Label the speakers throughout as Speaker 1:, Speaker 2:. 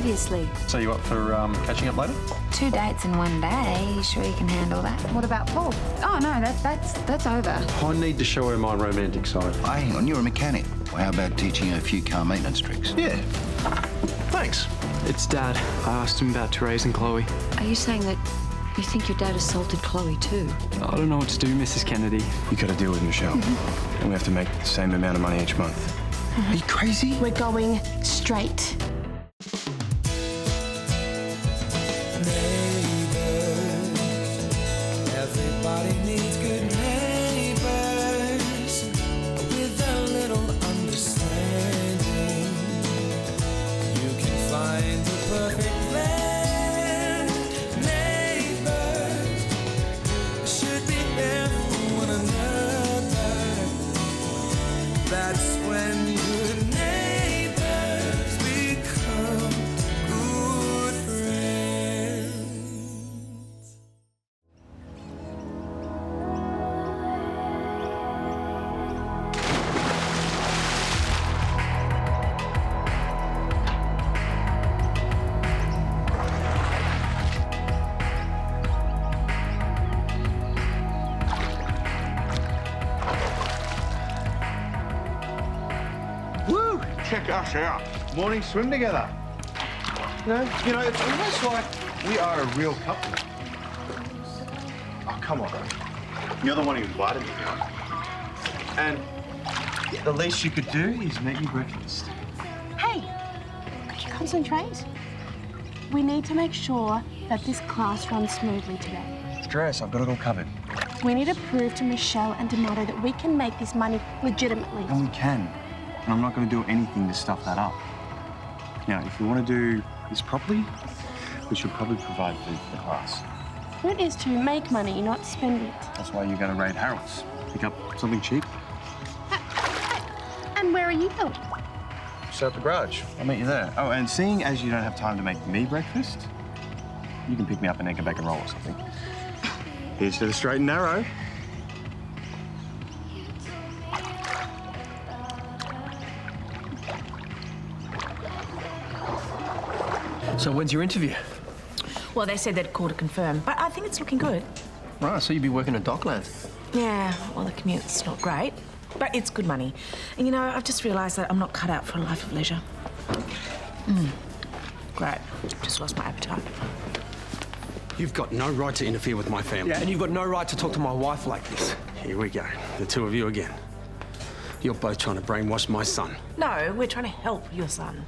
Speaker 1: obviously.
Speaker 2: So you up for catching up later?
Speaker 1: 2 dates in 1 day. You sure you can handle that? What about Paul? Oh, no, that's over.
Speaker 2: I need to show her my romantic side.
Speaker 3: Hey, hang on, you're a mechanic. Well, how about teaching her a few car maintenance tricks?
Speaker 2: Yeah. Thanks.
Speaker 4: It's Dad. I asked him about Terese and Chloe.
Speaker 5: Are you saying that you think your dad assaulted Chloe too?
Speaker 4: I don't know what to do, Mrs. Kennedy.
Speaker 6: You got to deal with Michelle. And we have to make the same amount of money each month. Are you crazy?
Speaker 7: We're going straight.
Speaker 8: Everybody needs good neighbors with a little understanding. You can find the perfect blend. Neighbors should be there for one another. That's when good neighbors become good friends.
Speaker 9: Woo! Check us out. Morning swim together. No, you know, it's almost like we are a real couple. Oh, come on. You're the one who invited me. And the least you could do is make me breakfast.
Speaker 7: Hey, could you concentrate? We need to make sure that this class runs smoothly today.
Speaker 6: Terese, I've got it all covered.
Speaker 7: We need to prove to Michelle and Donato that we can make this money legitimately.
Speaker 6: And we can. And I'm not going to do anything to stuff that up. Now, if we want to do this properly, we should probably provide food for the class.
Speaker 7: It is to make money, not spend it.
Speaker 6: That's why you go to Raid Harold's. Pick up something cheap.
Speaker 7: And where are you going?
Speaker 6: Set up the garage. I'll meet you there. Oh, and seeing as you don't have time to make me breakfast, you can pick me up an egg and bacon roll or something. Here's to the straight and narrow.
Speaker 10: So when's your interview?
Speaker 11: Well, they said they'd call to confirm, but I think it's looking good.
Speaker 10: Right, so you'll be working at Docklands.
Speaker 11: Yeah, well, the commute's not great, but it's good money. And, you know, I've just realised that I'm not cut out for a life of leisure. Great. Just lost my appetite.
Speaker 10: You've got no right to interfere with my family. Yeah, and you've got no right to talk to my wife like this.
Speaker 6: Here we go. The two of you again. You're both trying to brainwash my son.
Speaker 11: No, we're trying to help your son.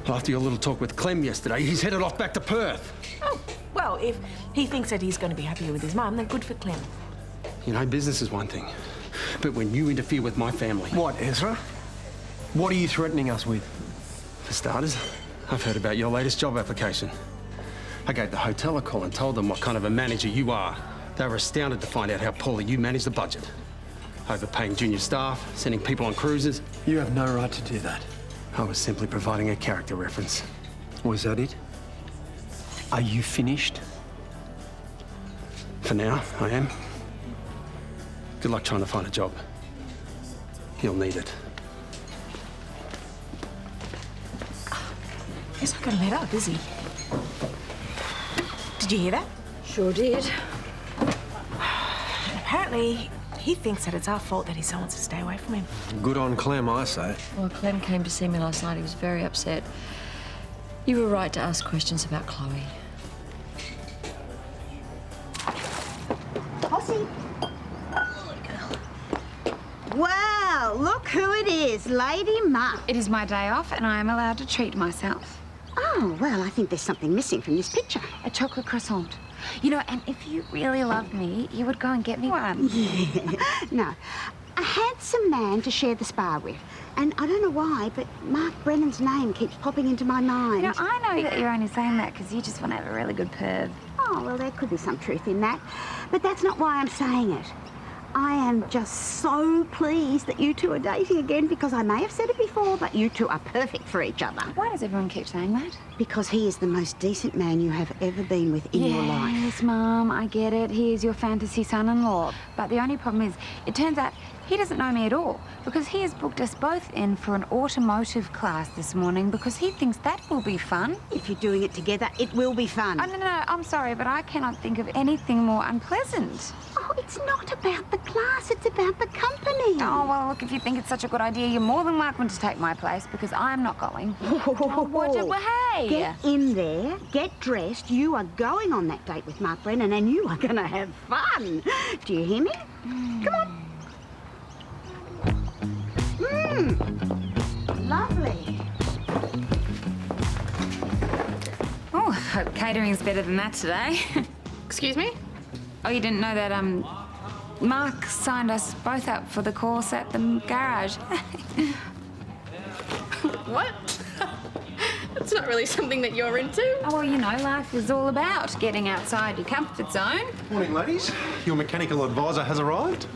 Speaker 10: Well, after your little talk with Clem yesterday, he's headed off back to Perth.
Speaker 11: Oh, well, if he thinks that he's going to be happier with his mum, then good for Clem.
Speaker 10: You know, business is one thing, but when you interfere with my family... What, Ezra? What are you threatening us with?
Speaker 6: For starters, I've heard about your latest job application. I gave the hotel a call and told them what kind of a manager you are. They were astounded to find out how poorly you manage the budget. Overpaying junior staff, sending people on cruises.
Speaker 10: You have no right to do that.
Speaker 6: I was simply providing a character reference.
Speaker 10: Was that it? Are you finished?
Speaker 6: For now, I am. Good luck trying to find a job. You'll need it.
Speaker 11: He's not going to let up, is he? Did you hear that?
Speaker 5: Sure did.
Speaker 11: Apparently, he thinks that it's our fault that his son wants to stay away from him.
Speaker 10: Good on Clem, I say.
Speaker 5: Well, Clem came to see me last night. He was very upset. You were right to ask questions about Chloe.
Speaker 12: Posse. Wow, look who it is, Lady Ma.
Speaker 1: It is my day off and I am allowed to treat myself.
Speaker 12: Oh, well, I think there's something missing from this picture.
Speaker 1: A chocolate croissant. You know, and if you really loved me, you would go and get me one.
Speaker 12: Yeah. No, a handsome man to share the spa with. And I don't know why, but Mark Brennan's name keeps popping into my mind.
Speaker 1: You know, I know that you're only saying that because you just want to have a really good perv.
Speaker 12: Oh, well, there could be some truth in that. But that's not why I'm saying it. I am just so pleased that you two are dating again because I may have said it before, but you two are perfect for each other.
Speaker 1: Why does everyone keep saying that?
Speaker 12: Because he is the most decent man you have ever been with in your life.
Speaker 1: Yes, Mum, I get it. He is your fantasy son-in-law. But the only problem is, it turns out he doesn't know me at all because he has booked us both in for an automotive class this morning because he thinks that will be fun.
Speaker 12: If you're doing it together, it will be fun.
Speaker 1: Oh, no, I'm sorry, but I cannot think of anything more unpleasant.
Speaker 12: Oh, it's not about the class, it's about the company.
Speaker 1: Oh, well, look, if you think it's such a good idea, you're more than welcome to take my place because I'm not going. Hey!
Speaker 12: Get in there, get dressed. You are going on that date with Mark Brennan and you are going to have fun. Do you hear me? Come on. Lovely.
Speaker 1: Oh, I hope catering's better than that today.
Speaker 7: Excuse me?
Speaker 1: Oh, you didn't know that, Mark signed us both up for the course at the garage.
Speaker 7: What? That's not really something that you're into.
Speaker 1: Oh, well, you know, life is all about getting outside your comfort zone.
Speaker 2: Morning, ladies. Your mechanical advisor has arrived.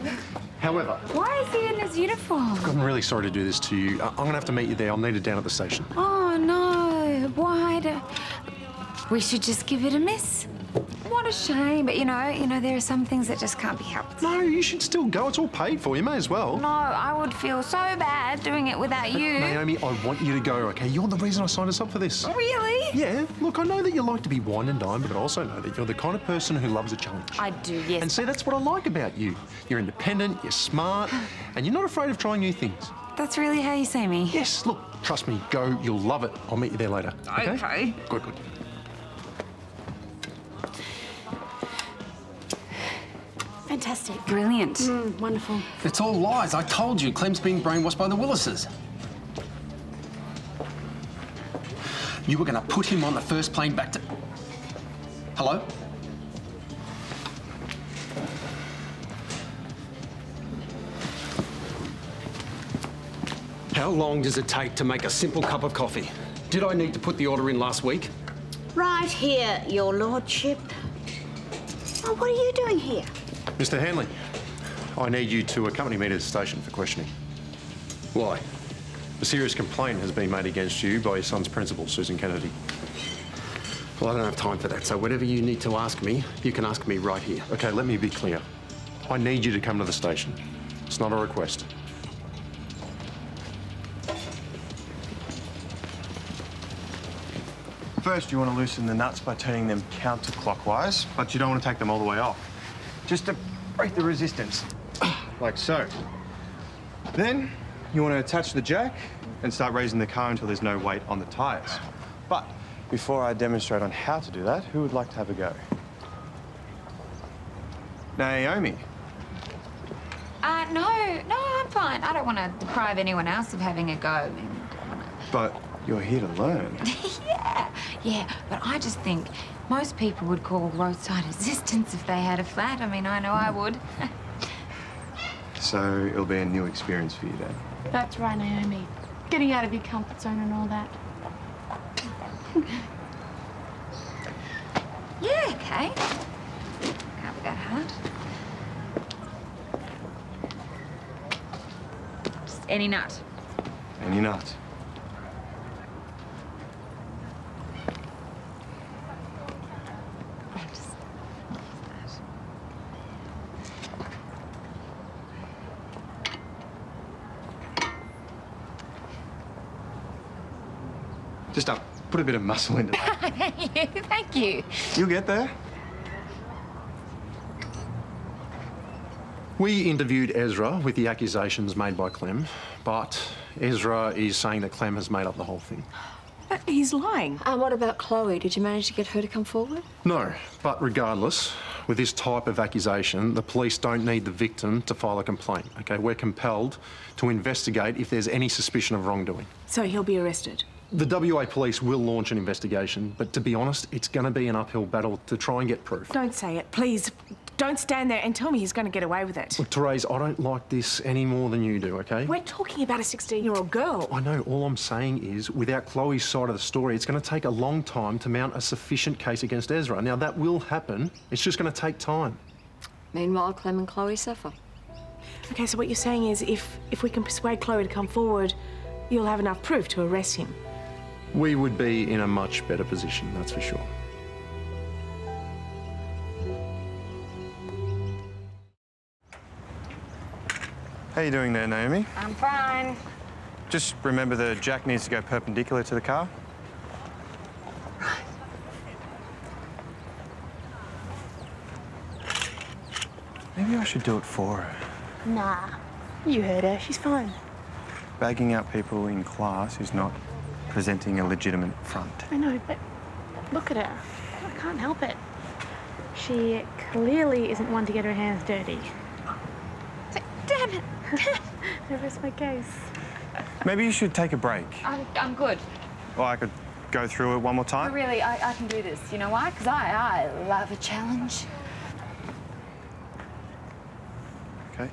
Speaker 2: However,
Speaker 1: Why is he in his uniform?
Speaker 2: I'm really sorry to do this to you. I'm going to have to meet you there. I'll need it down at the station.
Speaker 1: Oh, no. Why do... We should just give it a miss. What a shame. But, you know, there are some things that just can't be helped.
Speaker 2: No, you should still go. It's all paid for. You may as well.
Speaker 1: No, I would feel so bad doing it without you.
Speaker 2: Naomi, I want you to go, OK? You're the reason I signed us up for this.
Speaker 1: Really?
Speaker 2: Yeah. Look, I know that you like to be wine and dine, but I also know that you're the kind of person who loves a challenge.
Speaker 1: I do, yes.
Speaker 2: And see, that's what I like about you. You're independent, you're smart, and you're not afraid of trying new things.
Speaker 1: That's really how you see me?
Speaker 2: Yes, look, trust me, go, you'll love it. I'll meet you there later.
Speaker 1: Okay.
Speaker 2: Good, good.
Speaker 7: Fantastic.
Speaker 1: Brilliant.
Speaker 7: Wonderful.
Speaker 6: It's all lies. I told you, Clem's being brainwashed by the Willises. You were going to put him on the first plane back to... Hello? How long does it take to make a simple cup of coffee? Did I need to put the order in last week?
Speaker 12: Right here, your lordship. Oh, what are you doing here?
Speaker 2: Mr. Hanley, I need you to accompany me to the station for questioning.
Speaker 6: Why?
Speaker 2: A serious complaint has been made against you by your son's principal, Susan Kennedy.
Speaker 6: Well, I don't have time for that, so whatever you need to ask me, you can ask me right here.
Speaker 2: OK, let me be clear. I need you to come to the station. It's not a request.
Speaker 9: First, you want to loosen the nuts by turning them counterclockwise, but you don't want to take them all the way off. Just to break the resistance, like so. Then, you want to attach the jack and start raising the car until there's no weight on the tyres. But before I demonstrate on how to do that, who would like to have a go? Naomi.
Speaker 1: No, I'm fine. I don't want to deprive anyone else of having a go. I mean,
Speaker 9: But you're here to learn.
Speaker 1: Yeah, but I just think most people would call roadside assistance if they had a flat. I mean, I know I would.
Speaker 9: So it'll be a new experience for you then.
Speaker 7: That's right, Naomi. Getting out of your comfort zone and all that.
Speaker 1: Yeah, okay. Can't be that hard. Just any nut.
Speaker 9: Any nut. Just put a bit of muscle into that.
Speaker 1: Thank you.
Speaker 9: You'll get there.
Speaker 2: We interviewed Ezra with the accusations made by Clem, but Ezra is saying that Clem has made up the whole thing.
Speaker 11: But he's lying.
Speaker 5: And what about Chloe? Did you manage to get her to come forward?
Speaker 2: No, but regardless, with this type of accusation, the police don't need the victim to file a complaint, OK? We're compelled to investigate if there's any suspicion of wrongdoing.
Speaker 11: So he'll be arrested.
Speaker 2: The WA police will launch an investigation, but to be honest, it's going to be an uphill battle to try and get proof.
Speaker 11: Don't say it, please. Don't stand there and tell me he's going to get away with it.
Speaker 2: Look, Terese, I don't like this any more than you do, OK?
Speaker 11: We're talking about a 16-year-old girl.
Speaker 2: I know. All I'm saying is, without Chloe's side of the story, it's going to take a long time to mount a sufficient case against Ezra. Now, that will happen. It's just going to take time.
Speaker 5: Meanwhile, Clem and Chloe suffer.
Speaker 11: Okay, so what you're saying is if we can persuade Chloe to come forward, you'll have enough proof to arrest him.
Speaker 2: We would be in a much better position, that's for sure.
Speaker 13: How you doing there, Naomi?
Speaker 1: I'm fine.
Speaker 13: Just remember the jack needs to go perpendicular to the car. Maybe I should do it for her.
Speaker 7: Nah, you heard her. She's fine.
Speaker 13: Bagging out people in class is not presenting a legitimate front.
Speaker 7: I know, but look at her. I can't help it. She clearly isn't one to get her hands dirty.
Speaker 1: Damn it.
Speaker 7: I rest my case.
Speaker 13: Maybe you should take a break.
Speaker 1: I'm good.
Speaker 13: Or I could go through it one more time.
Speaker 1: Really, I can do this. You know why? Because I love a challenge.
Speaker 13: Okay.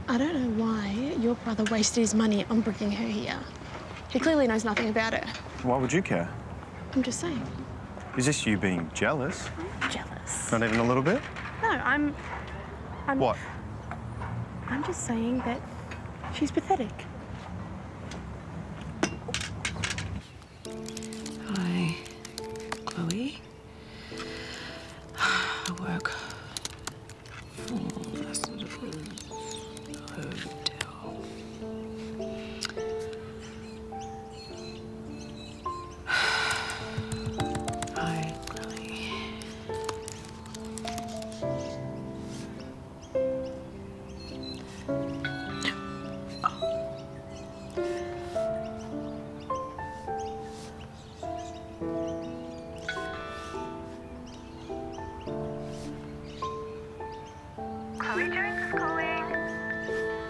Speaker 7: I don't know why your brother wasted his money on bringing her here. He clearly knows nothing about her.
Speaker 13: Why would you care?
Speaker 7: I'm just saying.
Speaker 13: Is this you being jealous?
Speaker 7: I'm jealous.
Speaker 13: Not even a little bit?
Speaker 7: No, I'm...
Speaker 13: What?
Speaker 7: I'm just saying that she's pathetic.
Speaker 11: Hi, Chloe. I work for hotel. Hi, Chloe.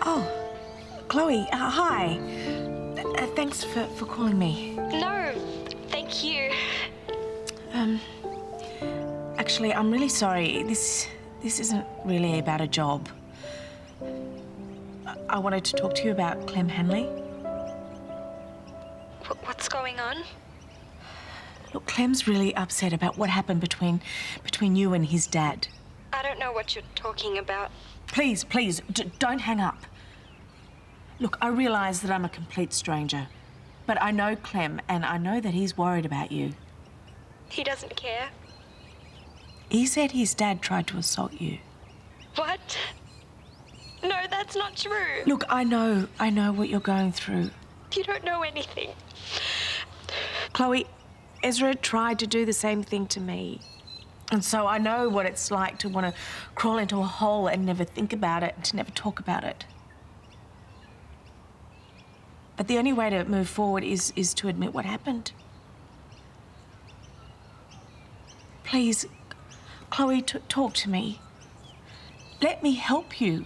Speaker 11: Oh, Chloe, hi. Thanks for calling me.
Speaker 14: No, thank you.
Speaker 11: Actually, I'm really sorry. This isn't really about a job. I wanted to talk to you about Clem Henley.
Speaker 14: What's going on?
Speaker 11: Look, Clem's really upset about what happened between you and his dad.
Speaker 14: I don't know what you're talking about.
Speaker 11: Please, don't hang up. Look, I realise that I'm a complete stranger, but I know Clem and I know that he's worried about you.
Speaker 14: He doesn't care.
Speaker 11: He said his dad tried to assault you.
Speaker 14: What? No, that's not true.
Speaker 11: Look, I know what you're going through.
Speaker 14: You don't know anything.
Speaker 11: Chloe, Ezra tried to do the same thing to me. And so I know what it's like to want to crawl into a hole and never think about it, and to never talk about it. But the only way to move forward is to admit what happened. Please, Chloe, talk to me. Let me help you.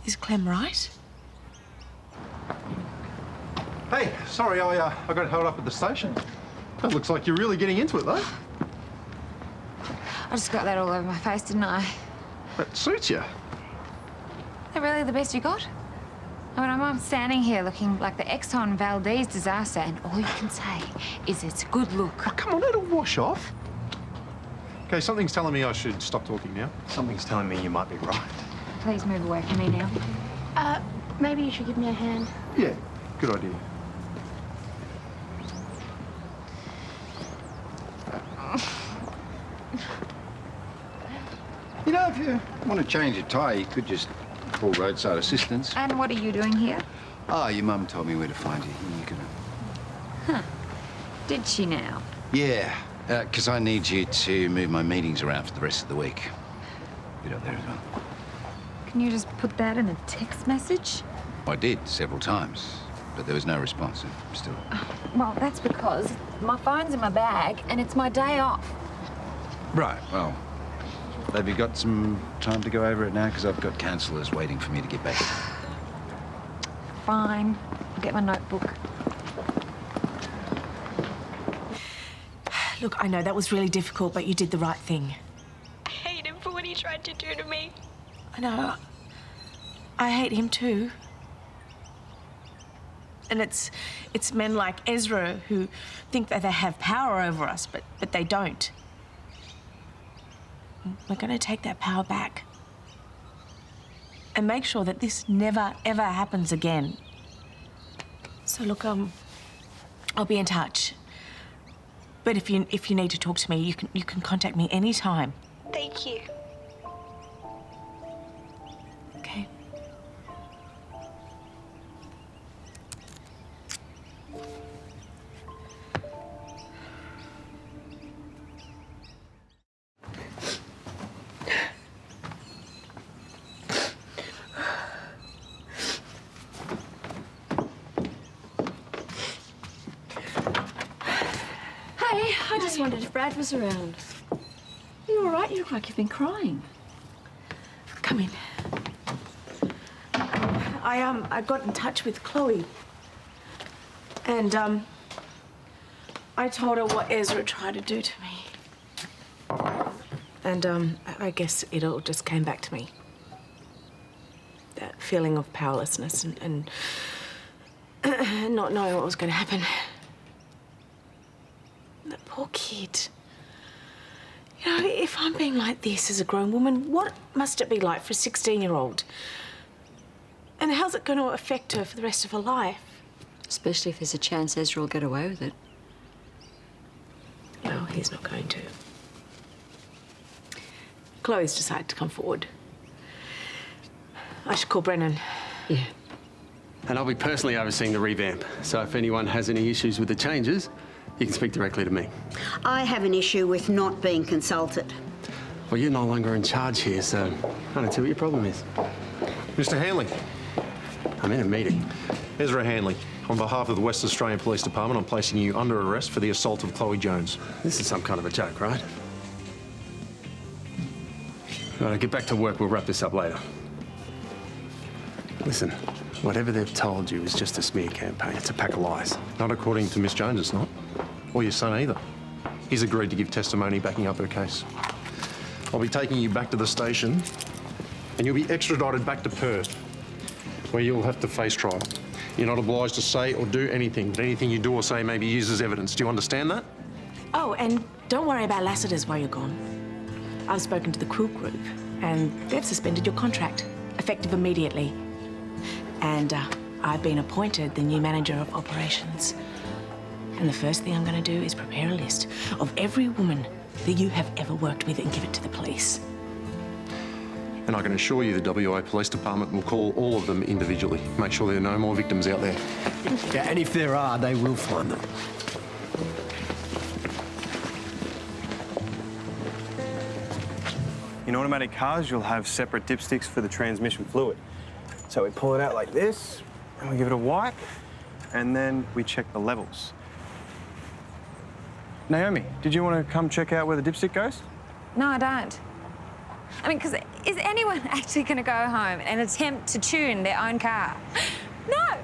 Speaker 11: Is Clem right?
Speaker 2: Hey, sorry, I got held up at the station. It looks like you're really getting into it, though.
Speaker 1: I just got that all over my face, didn't I?
Speaker 2: That suits you.
Speaker 1: Is that really the best you got? I mean, I'm standing here looking like the Exxon Valdez disaster, and all you can say is it's a good look.
Speaker 2: Oh, come on, it'll wash off. Okay, something's telling me I should stop talking now.
Speaker 13: Something's telling me you might be right.
Speaker 1: Please move away from me now.
Speaker 7: Maybe you should give me a hand.
Speaker 2: Yeah, good idea.
Speaker 3: You know, if you want to change your tyre, you could just call roadside assistance.
Speaker 1: And what are you doing here?
Speaker 3: Oh, your mum told me where to find you. You can...
Speaker 1: Huh. Did she now?
Speaker 3: Yeah, because I need you to move my meetings around for the rest of the week. Get up there as well.
Speaker 1: Can you just put that in a text message?
Speaker 3: I did several times, but there was no response. And still...
Speaker 1: Well, that's because my phone's in my bag and it's my day off.
Speaker 3: Right, well, have you got some time to go over it now? Because I've got counsellors waiting for me to get back.
Speaker 1: Fine. I'll get my notebook.
Speaker 11: Look, I know that was really difficult, but you did the right thing.
Speaker 14: I hate him for what he tried to do to me.
Speaker 11: I know. I hate him too. And it's men like Ezra who think that they have power over us, but they don't. We're going to take that power back. and make sure that this never, ever happens again. So look, I'll be in touch. But if you need to talk to me, you can contact me anytime.
Speaker 14: Thank you.
Speaker 11: Okay.
Speaker 5: Hey, I just wondered if Brad was around. Are you all right? You look like you've been crying.
Speaker 11: Come in. I got in touch with Chloe. And, I told her what Ezra tried to do to me. And, I guess it all just came back to me. That feeling of powerlessness and not knowing what was going to happen. That poor kid. You know, if I'm being like this as a grown woman, what must it be like for a 16-year-old? And how's it going to affect her for the rest of her life?
Speaker 5: Especially if there's a chance Ezra will get away with it.
Speaker 11: No, he's not going to. Chloe's decided to come forward. I should call Brennan.
Speaker 5: Yeah.
Speaker 6: And I'll be personally overseeing the revamp. So if anyone has any issues with the changes, you can speak directly to me.
Speaker 12: I have an issue with not being consulted.
Speaker 6: Well, you're no longer in charge here, so I don't see what your problem is.
Speaker 2: Mr. Hanley.
Speaker 6: I'm in a meeting.
Speaker 2: Ezra Hanley. On behalf of the West Australian Police Department, I'm placing you under arrest for the assault of Chloe Jones.
Speaker 6: This is some kind of a joke, right? All right, get back to work. We'll wrap this up later. Listen, whatever they've told you is just a smear campaign. It's a pack of lies.
Speaker 2: Not according to Miss Jones, it's not. Or your son either. He's agreed to give testimony backing up her case. I'll be taking you back to the station and you'll be extradited back to Perth, where you'll have to face trial. You're not obliged to say or do anything, but anything you do or say may be used as evidence. Do you understand that?
Speaker 11: Oh, and don't worry about Lassiter's while you're gone. I've spoken to the Quill Group, and they've suspended your contract, effective immediately. And I've been appointed the new manager of operations. And the first thing I'm going to do is prepare a list of every woman that you have ever worked with and give it to the police.
Speaker 2: And I can assure you the WA Police Department will call all of them individually. Make sure there are no more victims out there.
Speaker 10: Yeah, and if there are, they will find them.
Speaker 13: In automatic cars, you'll have separate dipsticks for the transmission fluid. So we pull it out like this, and we give it a wipe, and then we check the levels. Naomi, did you want to come check out where the dipstick goes?
Speaker 1: No, I don't. I mean, because is anyone actually going to go home and attempt to tune their own car? No,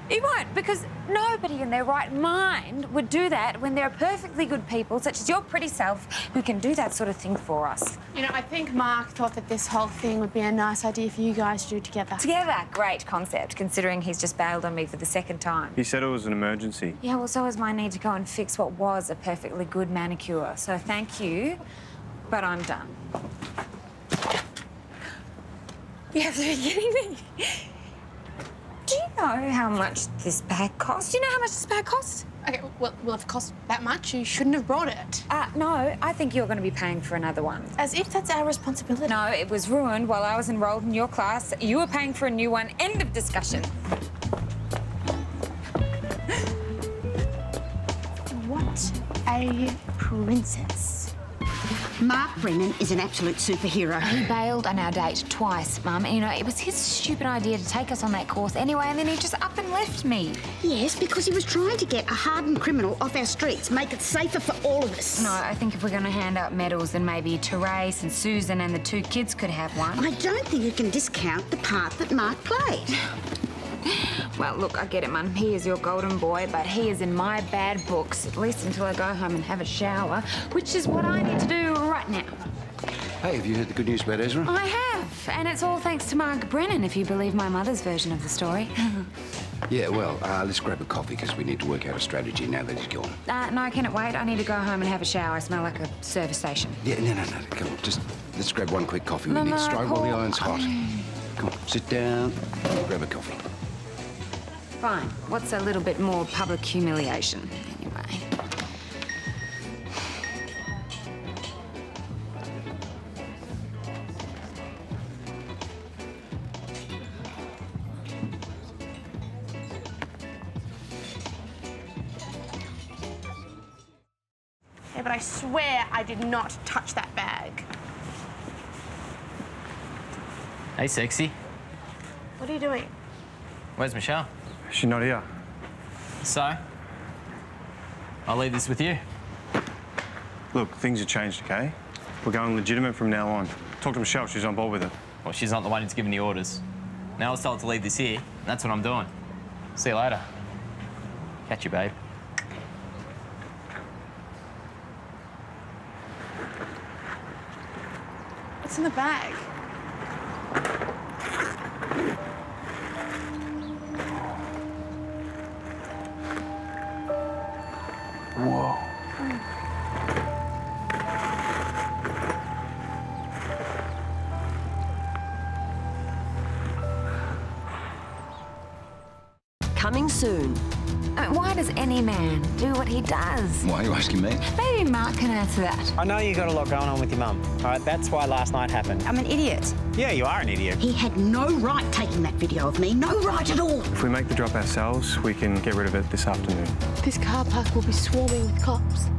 Speaker 1: he won't, because nobody in their right mind would do that when there are perfectly good people, such as your pretty self, who can do that sort of thing for us.
Speaker 7: You know, I think Mark thought that this whole thing would be a nice idea for you guys to do together.
Speaker 1: Together? Great concept, considering he's just bailed on me for the second time.
Speaker 13: He said it was an emergency.
Speaker 1: Yeah, well, so is my need to go and fix what was a perfectly good manicure. So thank you, but I'm done. You have to be kidding me. Do you know how much this bag costs? Do you know how much this bag costs?
Speaker 7: Okay, well, if it cost that much, you shouldn't have brought it.
Speaker 1: No, I think you're going to be paying for another one.
Speaker 7: As if that's our responsibility.
Speaker 1: No, it was ruined while I was enrolled in your class. You were paying for a new one. End of discussion.
Speaker 7: What a princess.
Speaker 12: Mark Brennan is an absolute superhero.
Speaker 1: He bailed on our date twice, Mum. And, you know, it was his stupid idea to take us on that course anyway, and then he just up and left me.
Speaker 12: Yes, because he was trying to get a hardened criminal off our streets, make it safer for all of us.
Speaker 1: No, I think if we're going to hand out medals, then maybe Terese and Susan and the two kids could have one.
Speaker 12: I don't think you can discount the part that Mark played.
Speaker 1: Well, look, I get it, Mum. He is your golden boy, but he is in my bad books, at least until I go home and have a shower, which is what I need to do right now.
Speaker 3: Hey, have you heard the good news about Ezra?
Speaker 1: I have, and it's all thanks to Mark Brennan, if you believe my mother's version of the story.
Speaker 3: Yeah, well, let's grab a coffee because we need to work out a strategy now that he's gone.
Speaker 1: No, can it wait? I need to go home and have a shower. I smell like a service station.
Speaker 3: Yeah, no, come on, just let's grab one quick coffee. We need to strike while the iron's hot. Come on, sit down, grab a coffee.
Speaker 1: Fine. What's a little bit more public humiliation, anyway?
Speaker 7: Yeah, but I swear I did not touch that bag.
Speaker 15: Hey, sexy.
Speaker 7: What are you doing?
Speaker 15: Where's Michelle?
Speaker 13: She's not here.
Speaker 15: So? I'll leave this with you.
Speaker 13: Look, things have changed, okay? We're going legitimate from now on. Talk to Michelle, she's on board with it.
Speaker 15: Well, she's not the one who's giving the orders. Now I was told to leave this here, and that's what I'm doing. See you later. Catch you, babe.
Speaker 7: What's in the bag?
Speaker 13: Whoa.
Speaker 16: Coming soon.
Speaker 1: Why does any man do what he does?
Speaker 3: Why are you asking me?
Speaker 1: Maybe Mark can answer that.
Speaker 17: I know you got a lot going on with your mum. All right, that's why last night happened.
Speaker 1: I'm an idiot.
Speaker 17: Yeah, you are an idiot.
Speaker 12: He had no right taking that video of me. No right at all.
Speaker 13: If we make the drop ourselves, we can get rid of it this afternoon.
Speaker 7: This car park will be swarming with cops.